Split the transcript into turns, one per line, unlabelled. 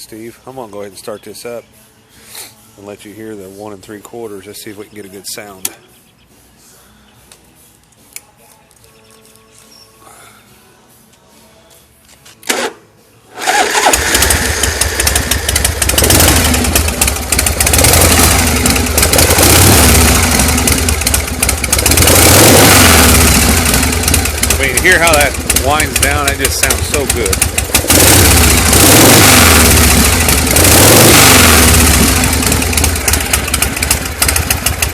Steve. I'm gonna go ahead and start this up and let you hear the 1 3/4. Let's see if we can get a good sound. I mean, hear how that winds down? That just sounds so good.